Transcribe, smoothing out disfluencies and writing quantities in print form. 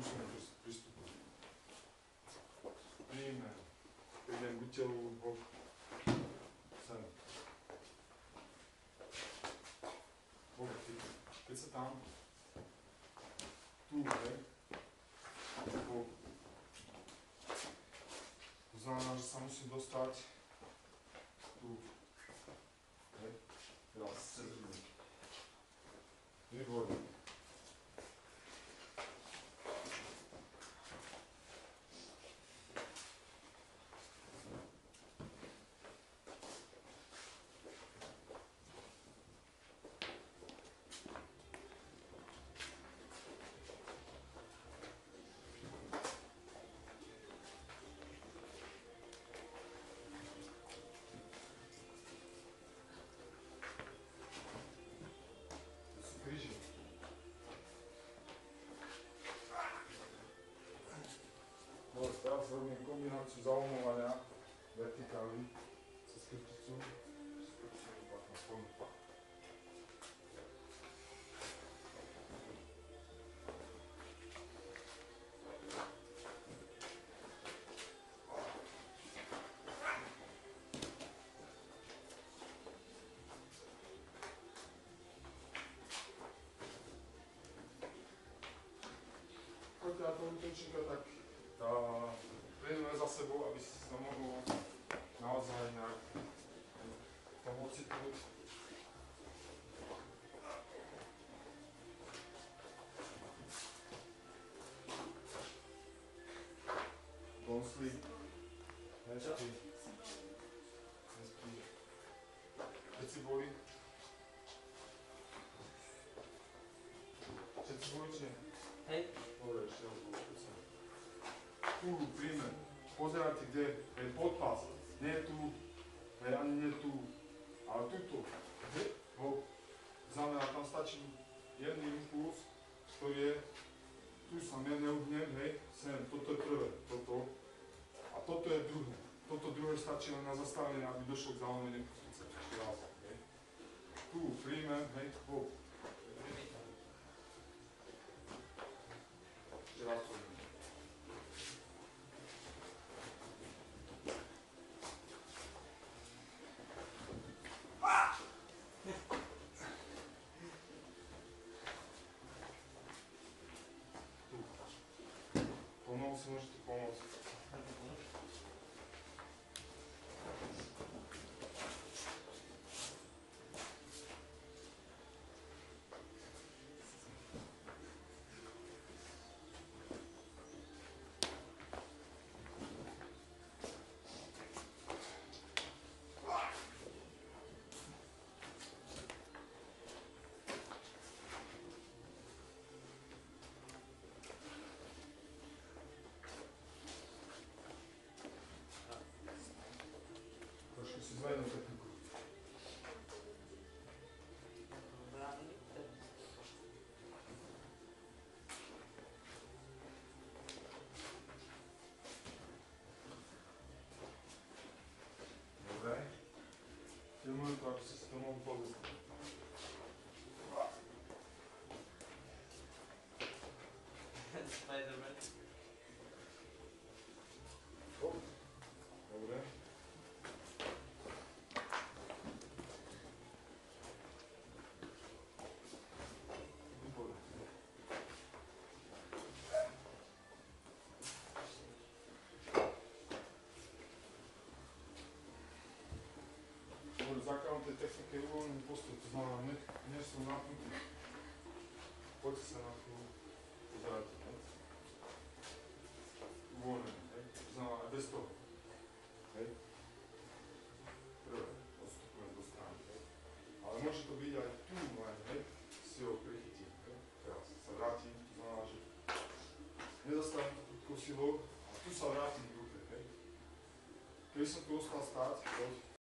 musíme pristúpiť. Príjme. Idem k telu, bok, sem. Bok, keď sa tam, tu, hej, bok. To znamená, že sa musím dostať tu, hej, teraz cez ruku. Výborné. Kríži. No, teraz robím kombináciu zaumovania vertikály cez krticu. Poďte na toho útočníka, tak trénujeme za sebou, aby si sa mohol naozaj nejak v tom ocitnúť. Bonslí. Nespí. Nespí. Všetci boli? Všetci boli, či nie? Hej. Dobre, ešte raz bolo. Tu, príjme. Pozerajte, kde je podpas. Nie tu, ani nie tu, ale tuto. Hop. Znamená, tam stačí jedný impuls, ktorý je, tu sa neubnem, hej, sem, toto je prvé, toto. A toto je druhé. Toto druhé stačí len na zastavenie, aby došlo k zaujímavým srdce. Ešte raz, hej. Tu, príjme, hej, hop. Ešte raz to vidím. Ponovu si môžete pomôcť. Trošku si zvednú techniku. Dobre. Filmujem to, aby ste si to mohli pozrieť. Spider-Man. Dobre. Dobre, základom tej techniky je uvoľnený postup, to znamená, nie sú napnutí. Poďte sa na chvíľu, pozerajte, hej. Uvoľnený, hej, to znamená aj bez toho, hej. Prvé, odstupujem do strany, hej. Ale môže to byť aj tu len, hej, si ho prichytím, hej. Teraz sa vrátim, to znamená, že nezastavím to prudkou silou a tu sa vrátim k ruke, hej. Keby som tu ostal stáť, poď.